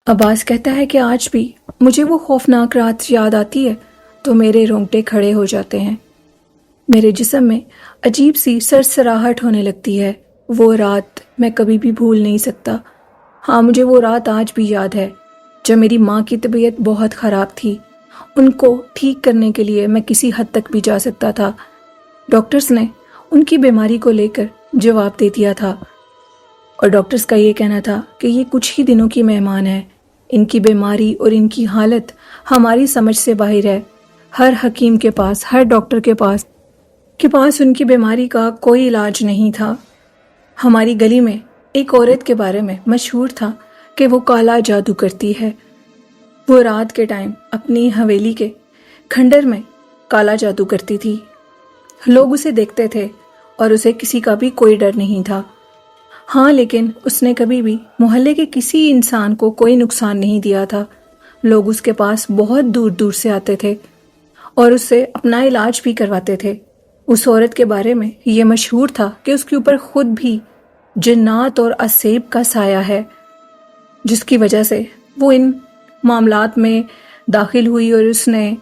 عباس کہتا ہے کہ آج بھی مجھے وہ خوفناک رات یاد آتی ہے تو میرے رونگٹے کھڑے ہو جاتے ہیں۔ میرے جسم میں عجیب سی سرسراہٹ ہونے لگتی ہے۔ وہ رات میں کبھی بھی بھول نہیں سکتا۔ ہاں، مجھے وہ رات آج بھی یاد ہے جب میری ماں کی طبیعت بہت خراب تھی۔ ان کو ٹھیک کرنے کے لیے میں کسی حد تک بھی جا سکتا تھا۔ ڈاکٹرز نے ان کی بیماری کو لے کر جواب دے دیا تھا، اور ڈاکٹرز کا یہ کہنا تھا کہ یہ کچھ ہی دنوں کی مہمان ہے۔ ان کی بیماری اور ان کی حالت ہماری سمجھ سے باہر ہے۔ ہر حکیم کے پاس، ہر ڈاکٹر کے پاس ان کی بیماری کا کوئی علاج نہیں تھا۔ ہماری گلی میں ایک عورت کے بارے میں مشہور تھا کہ وہ کالا جادو کرتی ہے۔ وہ رات کے ٹائم اپنی حویلی کے کھنڈر میں کالا جادو کرتی تھی۔ لوگ اسے دیکھتے تھے اور اسے کسی کا بھی کوئی ڈر نہیں تھا۔ ہاں، لیکن اس نے کبھی بھی محلے کے کسی انسان کو کوئی نقصان نہیں دیا تھا۔ لوگ اس کے پاس بہت دور دور سے آتے تھے اور اس سے اپنا علاج بھی کرواتے تھے۔ اس عورت کے بارے میں یہ مشہور تھا کہ اس کے اوپر خود بھی جنات اور اسیب کا سایہ ہے، جس کی وجہ سے وہ ان معاملات میں داخل ہوئی اور اس نے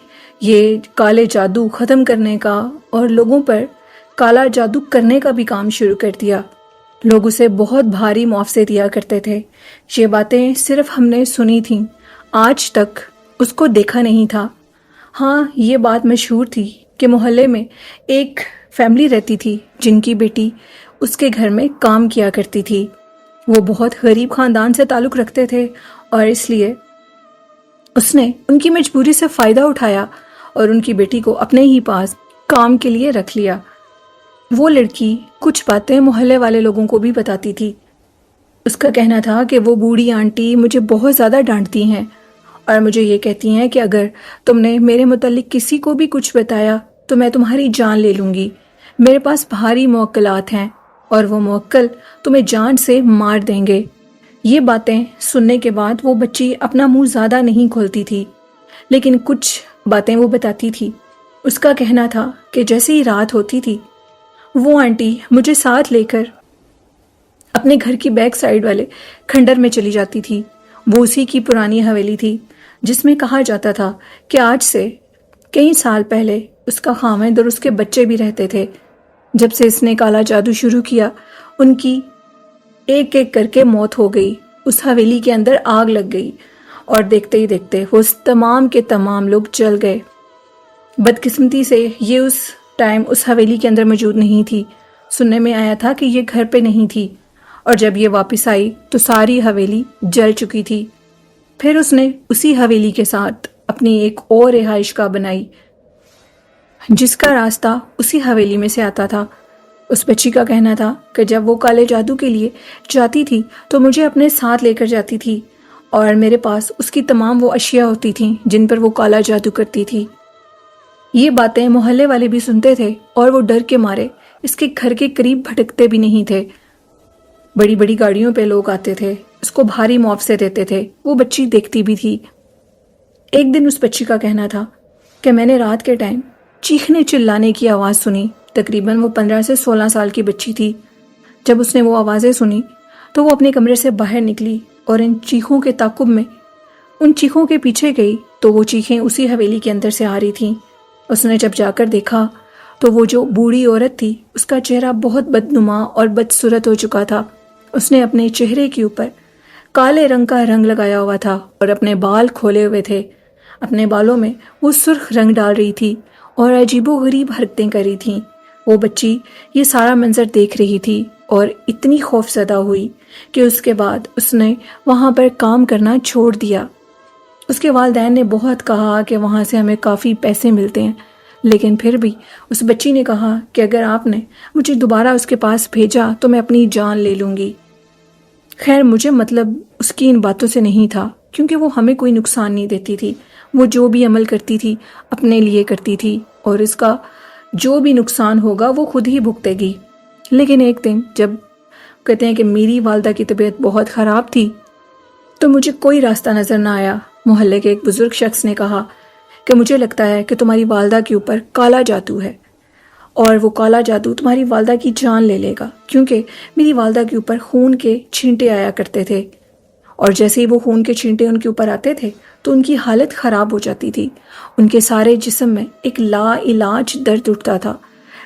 یہ کالے جادو ختم کرنے کا اور لوگوں پر کالا جادو کرنے کا بھی کام شروع کر دیا۔ لوگ اسے بہت بھاری معاوضے دیا کرتے تھے۔ یہ باتیں صرف ہم نے سنی تھیں، آج تک اس کو دیکھا نہیں تھا۔ ہاں، یہ بات مشہور تھی کہ محلے میں ایک فیملی رہتی تھی جن کی بیٹی اس کے گھر میں کام کیا کرتی تھی۔ وہ بہت غریب خاندان سے تعلق رکھتے تھے اور اس لیے اس نے ان کی مجبوری سے فائدہ اٹھایا اور ان کی بیٹی کو اپنے ہی پاس کام کے لیے رکھ لیا۔ وہ لڑکی کچھ باتیں محلے والے لوگوں کو بھی بتاتی تھی۔ اس کا کہنا تھا کہ وہ بوڑھی آنٹی مجھے بہت زیادہ ڈانٹتی ہیں اور مجھے یہ کہتی ہیں کہ اگر تم نے میرے متعلق کسی کو بھی کچھ بتایا تو میں تمہاری جان لے لوں گی۔ میرے پاس بھاری موکلات ہیں اور وہ موکل تمہیں جان سے مار دیں گے۔ یہ باتیں سننے کے بعد وہ بچی اپنا منہ زیادہ نہیں کھولتی تھی، لیکن کچھ باتیں وہ بتاتی تھی۔ اس کا کہنا تھا کہ جیسے ہی رات ہوتی تھی وہ آنٹی مجھے ساتھ لے کر اپنے گھر کی بیک سائیڈ والے کھنڈر میں چلی جاتی تھی۔ وہ اسی کی پرانی حویلی تھی جس میں کہا جاتا تھا کہ آج سے کئی سال پہلے اس کا خاوند اور اس کے بچے بھی رہتے تھے۔ جب سے اس نے کالا جادو شروع کیا، ان کی ایک ایک کر کے موت ہو گئی۔ اس حویلی کے اندر آگ لگ گئی اور دیکھتے ہی دیکھتے وہ تمام کے تمام لوگ جل گئے۔ بدقسمتی سے یہ اس ٹائم اس حویلی کے اندر موجود نہیں تھی۔ سننے میں آیا تھا کہ یہ گھر پہ نہیں تھی، اور جب یہ واپس آئی تو ساری حویلی جل چکی تھی۔ پھر اس نے اسی حویلی کے ساتھ اپنی ایک اور رہائش گاہ بنائی جس کا راستہ اسی حویلی میں سے آتا تھا۔ اس بچی کا کہنا تھا کہ جب وہ کالے جادو کے لیے جاتی تھی تو مجھے اپنے ساتھ لے کر جاتی تھی اور میرے پاس اس کی تمام وہ اشیاء ہوتی تھیں جن پر وہ کالا جادو کرتی تھی۔ یہ باتیں محلے والے بھی سنتے تھے اور وہ ڈر کے مارے اس کے گھر کے قریب بھٹکتے بھی نہیں تھے۔ بڑی بڑی گاڑیوں پہ لوگ آتے تھے، اس کو بھاری معاوضے دیتے تھے۔ وہ بچی دیکھتی بھی تھی۔ ایک دن اس بچی کا کہنا تھا کہ میں نے رات کے ٹائم چیخنے چلانے کی آواز سنی۔ تقریباً وہ 15 سے 16 سال کی بچی تھی۔ جب اس نے وہ آوازیں سنی تو وہ اپنے کمرے سے باہر نکلی اور ان چیخوں کے تعاقب میں ان چیخوں کے پیچھے گئی تو وہ چیخیں اسی حویلی کے اندر سے آ رہی تھیں۔ اس نے جب جا کر دیکھا تو وہ جو بوڑھی عورت تھی اس کا چہرہ بہت بدنما اور بدصورت ہو چکا تھا۔ اس نے اپنے چہرے کے اوپر کالے رنگ کا رنگ لگایا ہوا تھا اور اپنے بال کھولے ہوئے تھے۔ اپنے بالوں میں وہ سرخ رنگ ڈال رہی تھی اور عجیب و غریب حرکتیں کر رہی تھیں۔ وہ بچی یہ سارا منظر دیکھ رہی تھی اور اتنی خوف زدہ ہوئی کہ اس کے بعد اس نے وہاں پر کام کرنا چھوڑ دیا۔ اس کے والدین نے بہت کہا کہ وہاں سے ہمیں کافی پیسے ملتے ہیں، لیکن پھر بھی اس بچی نے کہا کہ اگر آپ نے مجھے دوبارہ اس کے پاس بھیجا تو میں اپنی جان لے لوں گی۔ خیر، مجھے مطلب اس کی ان باتوں سے نہیں تھا، کیونکہ وہ ہمیں کوئی نقصان نہیں دیتی تھی۔ وہ جو بھی عمل کرتی تھی اپنے لیے کرتی تھی اور اس کا جو بھی نقصان ہوگا وہ خود ہی بھگتے گی۔ لیکن ایک دن جب کہتے ہیں کہ میری والدہ کی طبیعت بہت خراب تھی تو مجھے کوئی راستہ نظر نہ آیا۔ محلے کے ایک بزرگ شخص نے کہا کہ مجھے لگتا ہے کہ تمہاری والدہ کے اوپر کالا جادو ہے اور وہ کالا جادو تمہاری والدہ کی جان لے لے گا، کیونکہ میری والدہ کے اوپر خون کے چھینٹے آیا کرتے تھے اور جیسے ہی وہ خون کے چھینٹے ان کے اوپر آتے تھے تو ان کی حالت خراب ہو جاتی تھی۔ ان کے سارے جسم میں ایک لا علاج درد اٹھتا تھا۔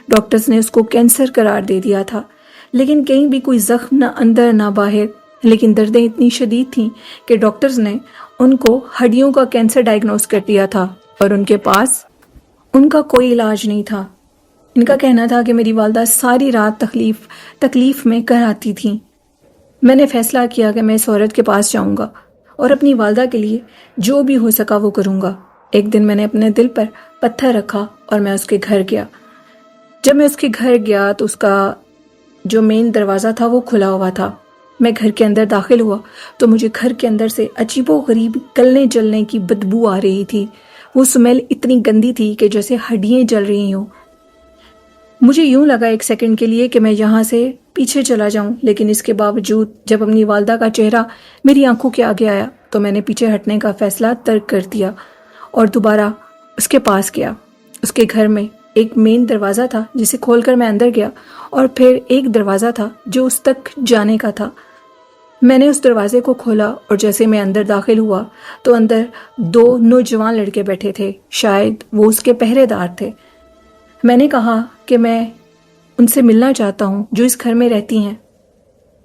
ڈاکٹرز نے اس کو کینسر قرار دے دیا تھا، لیکن کہیں بھی کوئی زخم نہ اندر نہ باہر۔ لیکن دردیں اتنی شدید تھیں کہ ڈاکٹرز نے ان کو ہڈیوں کا کینسر ڈائگنوز کر دیا تھا اور ان کے پاس ان کا کوئی علاج نہیں تھا۔ ان کا کہنا تھا کہ میری والدہ ساری رات تکلیف میں کراتی تھیں۔ میں نے فیصلہ کیا کہ میں اس عورت کے پاس جاؤں گا اور اپنی والدہ کے لیے جو بھی ہو سکا وہ کروں گا۔ ایک دن میں نے اپنے دل پر پتھر رکھا اور میں اس کے گھر گیا۔ جب میں اس کے گھر گیا تو اس کا جو مین دروازہ تھا وہ کھلا ہوا تھا۔ میں گھر کے اندر داخل ہوا تو مجھے گھر کے اندر سے عجیب و غریب گلنے جلنے کی بدبو آ رہی تھی۔ وہ سمیل اتنی گندی تھی کہ جیسے ہڈیاں جل رہی ہوں۔ مجھے یوں لگا ایک سیکنڈ کے لیے کہ میں یہاں سے پیچھے چلا جاؤں، لیکن اس کے باوجود جب اپنی والدہ کا چہرہ میری آنکھوں کے آگے آیا تو میں نے پیچھے ہٹنے کا فیصلہ ترک کر دیا اور دوبارہ اس کے پاس گیا۔ اس کے گھر میں ایک مین دروازہ تھا جسے کھول کر میں اندر گیا، اور پھر ایک دروازہ تھا جو اس تک جانے کا تھا۔ میں نے اس دروازے کو کھولا اور جیسے میں اندر داخل ہوا تو اندر 2 نوجوان لڑکے بیٹھے تھے، شاید وہ اس کے پہرے دار تھے۔ میں نے کہا کہ میں ان سے ملنا چاہتا ہوں جو اس گھر میں رہتی ہیں۔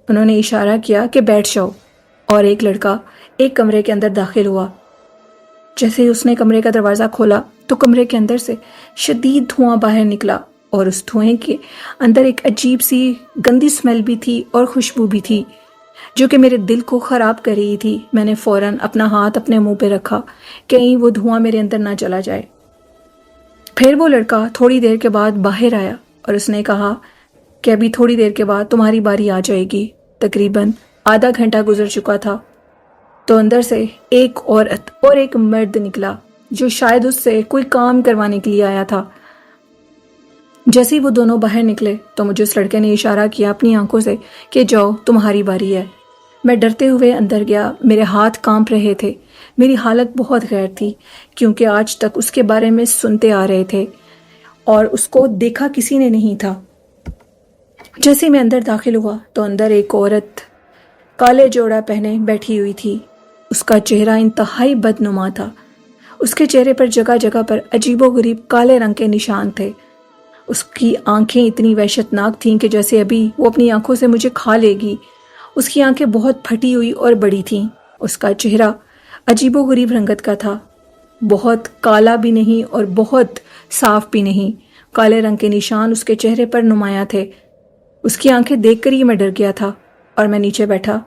انہوں نے اشارہ کیا کہ بیٹھ جاؤ، اور ایک لڑکا ایک کمرے کے اندر داخل ہوا۔ جیسے ہی اس نے کمرے کا دروازہ کھولا تو کمرے کے اندر سے شدید دھواں باہر نکلا، اور اس دھوئیں کے اندر ایک عجیب سی گندی سمیل بھی تھی اور خوشبو بھی تھی جو کہ میرے دل کو خراب کر رہی تھی۔ میں نے فوراً اپنا ہاتھ اپنے منہ پہ رکھا کہیں وہ دھواں میرے اندر نہ چلا جائے۔ پھر وہ لڑکا تھوڑی دیر کے بعد باہر آیا اور اس نے کہا کہ ابھی تھوڑی دیر کے بعد تمہاری باری آ جائے گی۔ تقریباً آدھا گھنٹہ گزر چکا تھا تو اندر سے ایک عورت اور ایک مرد نکلا جو شاید اس سے کوئی کام کروانے کے لیے آیا تھا۔ جیسے ہی وہ دونوں باہر نکلے تو مجھے اس لڑکے نے اشارہ کیا اپنی آنکھوں سے کہ جاؤ تمہاری باری ہے۔ میں ڈرتے ہوئے اندر گیا، میرے ہاتھ کانپ رہے تھے، میری حالت بہت غیر تھی کیونکہ آج تک اس کے بارے میں سنتے آ رہے تھے اور اس کو دیکھا کسی نے نہیں تھا۔ جیسے میں اندر داخل ہوا تو اندر ایک عورت کالے جوڑا پہنے بیٹھی ہوئی تھی۔ اس کا چہرہ انتہائی بدنما تھا۔ اس کے چہرے پر جگہ جگہ پر عجیب و غریب کالے رنگ کے نشان تھے۔ اس کی آنکھیں اتنی وحشتناک تھیں کہ جیسے ابھی وہ اپنی آنکھوں سے مجھے کھا لے گی۔ اس کی آنکھیں بہت پھٹی ہوئی اور بڑی تھیں۔ اس کا چہرہ عجیب و غریب رنگت کا تھا، بہت کالا بھی نہیں اور بہت صاف بھی نہیں۔ کالے رنگ کے نشان اس کے چہرے پر نمایاں تھے۔ اس کی آنکھیں دیکھ کر ہی میں ڈر گیا تھا اور میں نیچے بیٹھا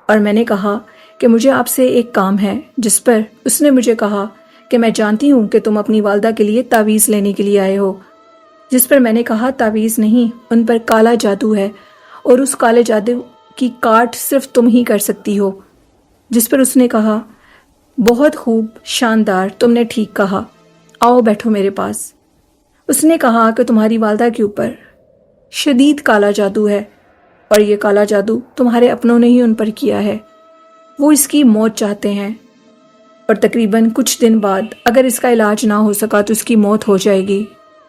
اور میں نے کہا کہ مجھے آپ سے ایک کام ہے، جس پر اس نے مجھے کہا کہ میں جانتی ہوں کہ تم اپنی والدہ کے لیے تعویذ لینے کے لیے آئے ہو۔ جس پر میں نے کہا تعویذ نہیں، ان پر کالا جادو ہے اور اس کالے جادو کی کاٹ صرف تم ہی کر سکتی ہو۔ جس پر اس نے کہا بہت خوب، شاندار، تم نے ٹھیک کہا، آؤ بیٹھو میرے پاس۔ اس نے کہا کہ تمہاری والدہ کے اوپر شدید کالا جادو ہے اور یہ کالا جادو تمہارے اپنوں نے ہی ان پر کیا ہے۔ وہ اس کی موت چاہتے ہیں اور تقریباً کچھ دن بعد اگر اس کا علاج نہ ہو سکا تو اس کی موت ہو جائے گی،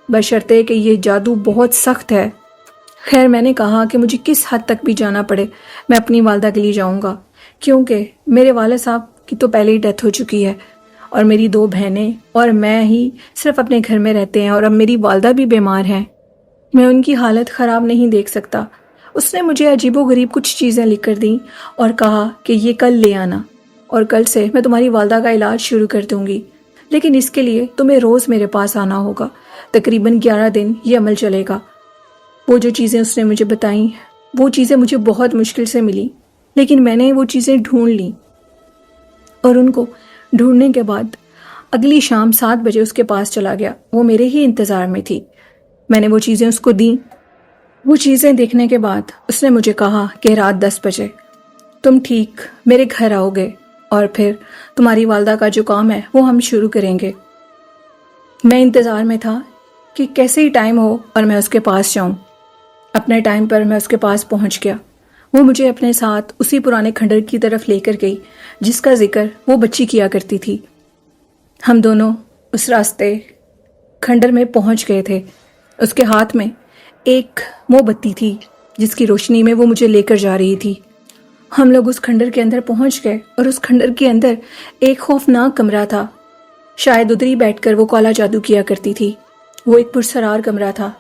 بشرطے کہ یہ جادو بہت سخت ہے۔ خیر میں نے کہا کہ مجھے کس حد تک بھی جانا پڑے میں اپنی والدہ کے لیے جاؤں گا، کیونکہ میرے والد صاحب کی تو پہلے ہی ڈیتھ ہو چکی ہے اور میری 2 بہنیں اور میں ہی صرف اپنے گھر میں رہتے ہیں اور اب میری والدہ بھی بیمار ہیں۔ میں ان کی حالت خراب نہیں دیکھ سکتا۔ اس نے مجھے عجیب و غریب کچھ چیزیں لکھ کر دیں اور کہا کہ یہ کل لے آنا اور کل سے میں تمہاری والدہ کا علاج شروع کر دوں گی، لیکن اس کے لیے تمہیں روز میرے پاس آنا ہوگا۔ تقریباً 11 دن یہ عمل چلے گا۔ وہ جو چیزیں اس نے مجھے بتائیں وہ چیزیں مجھے بہت مشکل سے ملی، لیکن میں نے وہ چیزیں ڈھونڈ لیں اور ان کو ڈھونڈنے کے بعد اگلی شام 7 بجے اس کے پاس چلا گیا۔ وہ میرے ہی انتظار میں تھی۔ میں نے وہ چیزیں اس کو دیں۔ وہ چیزیں دیکھنے کے بعد اس نے مجھے کہا کہ رات 10 بجے تم ٹھیک میرے گھر آؤ گے اور پھر تمہاری والدہ کا جو کام ہے وہ ہم شروع کریں گے۔ میں انتظار میں تھا کہ کیسے ہی ٹائم ہو اور میں اس کے پاس جاؤں۔ اپنے ٹائم پر میں اس کے پاس پہنچ گیا۔ وہ مجھے اپنے ساتھ اسی پرانے کھنڈر کی طرف لے کر گئی جس کا ذکر وہ بچی کیا کرتی تھی۔ ہم دونوں اس راستے کھنڈر میں پہنچ گئے تھے۔ اس کے ہاتھ میں ایک موم بتی تھی جس کی روشنی میں وہ مجھے لے کر جا رہی تھی۔ ہم لوگ اس کھنڈر کے اندر پہنچ گئے اور اس کھنڈر کے اندر ایک خوفناک کمرہ تھا. شاید ادھر ہی بیٹھ کر وہ کالا جادو کیا کرتی تھی. وہ ایک پرسرار کمرہ تھا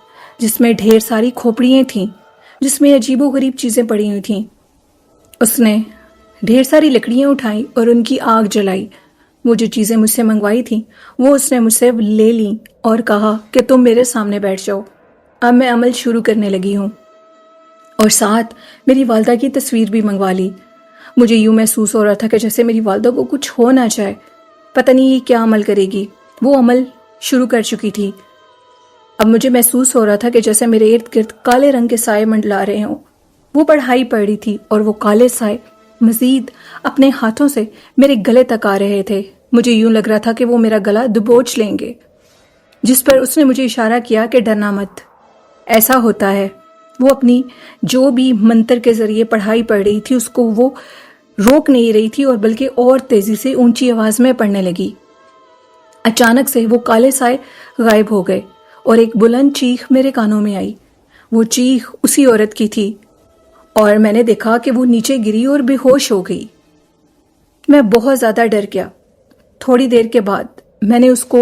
جس میں ڈھیر ساری کھوپڑیاں تھیں جس میں عجیب و غریب چیزیں پڑی ہوئی تھیں. اس نے ڈھیر ساری لکڑیاں اٹھائیں اور ان کی آگ جلائی. وہ جو چیزیں مجھ سے منگوائی تھیں وہ اس نے مجھ سے لے لیں اور کہا کہ تم میرے سامنے بیٹھ جاؤ. اب میں عمل شروع کرنے لگی ہوں اور ساتھ میری والدہ کی تصویر بھی منگوا لی. مجھے یوں محسوس ہو رہا تھا کہ جیسے میری والدہ کو کچھ ہو نہ جائے. پتہ نہیں یہ کیا عمل کرے گی. وہ عمل شروع کر چکی تھی. اب مجھے محسوس ہو رہا تھا کہ جیسے میرے ارد گرد کالے رنگ کے سائے منڈلا رہے ہوں. وہ پڑھائی پڑھ رہی تھی اور وہ کالے سائے مزید اپنے ہاتھوں سے میرے گلے تک آ رہے تھے. مجھے یوں لگ رہا تھا کہ وہ میرا گلا دبوچ لیں گے. جس پر اس نے مجھے اشارہ کیا کہ ڈرنا مت، ایسا ہوتا ہے. وہ اپنی جو بھی منتر کے ذریعے پڑھائی پڑھ رہی تھی اس کو وہ روک نہیں رہی تھی اور بلکہ اور تیزی سے اونچی آواز میں پڑھنے لگی. اچانک سے وہ کالے سائے غائب ہو گئے اور ایک بلند چیخ میرے کانوں میں آئی. وہ چیخ اسی عورت کی تھی اور میں نے دیکھا کہ وہ نیچے گری اور بے ہوش ہو گئی. میں بہت زیادہ ڈر گیا. تھوڑی دیر کے بعد میں نے اس کو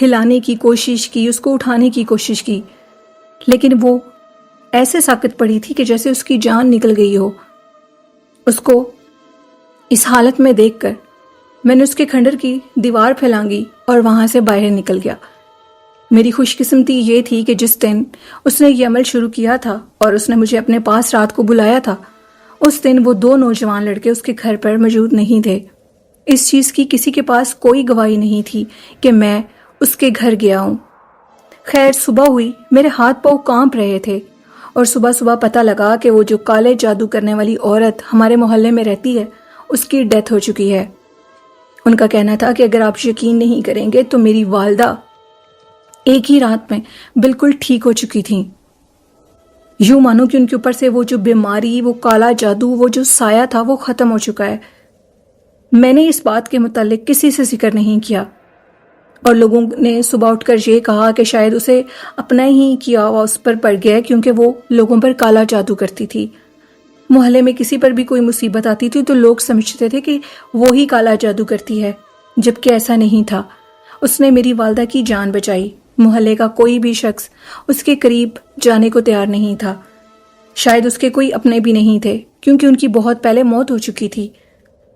ہلانے کی کوشش کی، اس کو اٹھانے کی کوشش کی، لیکن وہ ایسے ساکت پڑی تھی کہ جیسے اس کی جان نکل گئی ہو. اس کو اس حالت میں دیکھ کر میں نے اس کے کھنڈر کی دیوار پھیلانگی اور وہاں سے باہر نکل گیا. میری خوش قسمتی یہ تھی کہ جس دن اس نے یہ عمل شروع کیا تھا اور اس نے مجھے اپنے پاس رات کو بلایا تھا، اس دن وہ 2 نوجوان لڑکے اس کے گھر پر موجود نہیں تھے. اس چیز کی کسی کے پاس کوئی گواہی نہیں تھی کہ میں اس کے گھر گیا ہوں. خیر صبح ہوئی، میرے ہاتھ پاؤں کانپ رہے تھے اور صبح صبح پتہ لگا کہ وہ جو کالے جادو کرنے والی عورت ہمارے محلے میں رہتی ہے اس کی ڈیتھ ہو چکی ہے. ان کا کہنا تھا کہ اگر آپ یقین نہیں کریں گے تو میری والدہ ایک ہی رات میں بالکل ٹھیک ہو چکی تھیں. یوں مانو کہ ان کے اوپر سے وہ جو بیماری، وہ کالا جادو، وہ جو سایہ تھا وہ ختم ہو چکا ہے. میں نے اس بات کے متعلق کسی سے ذکر نہیں کیا اور لوگوں نے صبح اٹھ کر یہ کہا کہ شاید اسے اپنا ہی کیا ہوا اس پر پڑ گیا کیونکہ وہ لوگوں پر کالا جادو کرتی تھی. محلے میں کسی پر بھی کوئی مصیبت آتی تھی تو لوگ سمجھتے تھے کہ وہی کالا جادو کرتی ہے، جبکہ ایسا نہیں تھا. اس نے میری والدہ کی جان بچائی. محلے کا کوئی بھی شخص اس کے قریب جانے کو تیار نہیں تھا. شاید اس کے کوئی اپنے بھی نہیں تھے کیونکہ ان کی بہت پہلے موت ہو چکی تھی.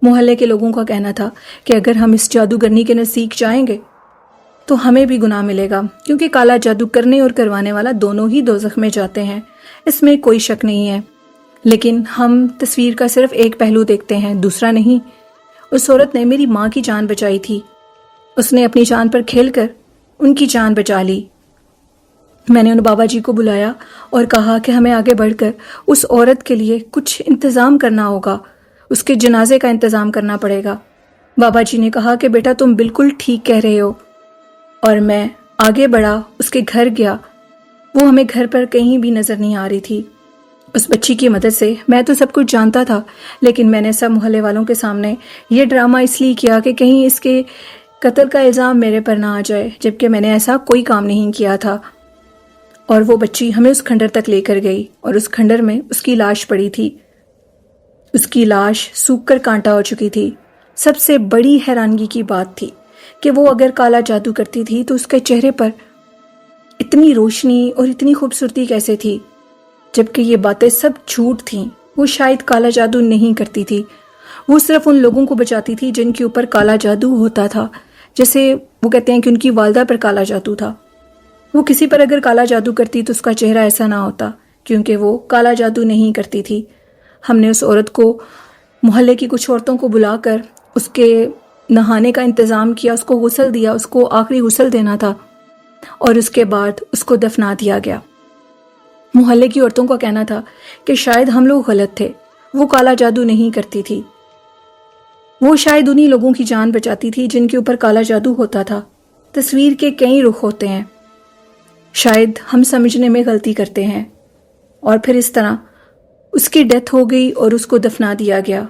محلے کے لوگوں کا کہنا تھا کہ اگر ہم اس جادوگرنی کے نزدیک جائیں گے تو ہمیں بھی گناہ ملے گا کیونکہ کالا جادو کرنے اور کروانے والا دونوں ہی دوزخ میں جاتے ہیں. اس میں کوئی شک نہیں ہے. لیکن ہم تصویر کا صرف ایک پہلو دیکھتے ہیں، دوسرا نہیں. اس عورت نے میری ماں کی جان بچائی تھی. اس نے اپنی جان پر کھیل کر ان کی جان بچا لی. میں نے ان بابا جی کو بلایا اور کہا کہ ہمیں آگے بڑھ کر اس عورت کے لیے کچھ انتظام کرنا ہوگا، اس کے جنازے کا انتظام کرنا پڑے گا. بابا جی نے کہا کہ بیٹا تم بالکل ٹھیک کہہ رہے ہو. اور میں آگے بڑھا، اس کے گھر گیا. وہ ہمیں گھر پر کہیں بھی نظر نہیں آ رہی تھی. اس بچی کی مدد سے میں تو سب کچھ جانتا تھا، لیکن میں نے سب محلے والوں کے سامنے یہ ڈرامہ اس لیے کیا کہ کہیں اس کے قتل کا الزام میرے پر نہ آ جائے، جبکہ میں نے ایسا کوئی کام نہیں کیا تھا. اور وہ بچی ہمیں اس کھنڈر تک لے کر گئی اور اس کھنڈر میں اس کی لاش پڑی تھی. اس کی لاش سوکھ کر کانٹا ہو چکی تھی. سب سے بڑی حیرانگی کی بات تھی کہ وہ اگر کالا جادو کرتی تھی تو اس کے چہرے پر اتنی روشنی اور اتنی خوبصورتی کیسے تھی، جبکہ یہ باتیں سب جھوٹ تھیں. وہ شاید کالا جادو نہیں کرتی تھی، وہ صرف ان لوگوں کو بچاتی تھی جن کے اوپر کالا جادو ہوتا تھا. جیسے وہ کہتے ہیں کہ ان کی والدہ پر کالا جادو تھا. وہ کسی پر اگر کالا جادو کرتی تو اس کا چہرہ ایسا نہ ہوتا، کیونکہ وہ کالا جادو نہیں کرتی تھی. ہم نے اس عورت کو، محلے کی کچھ عورتوں کو بلا کر اس کے نہانے کا انتظام کیا، اس کو غسل دیا، اس کو آخری غسل دینا تھا اور اس کے بعد اس کو دفنا دیا گیا. محلے کی عورتوں کا کہنا تھا کہ شاید ہم لوگ غلط تھے، وہ کالا جادو نہیں کرتی تھی، وہ شاید انہی لوگوں کی جان بچاتی تھی جن کے اوپر کالا جادو ہوتا تھا. تصویر کے کئی رخ ہوتے ہیں، شاید ہم سمجھنے میں غلطی کرتے ہیں. اور پھر اس طرح اس کی ڈیتھ ہو گئی اور اس کو دفنا دیا گیا.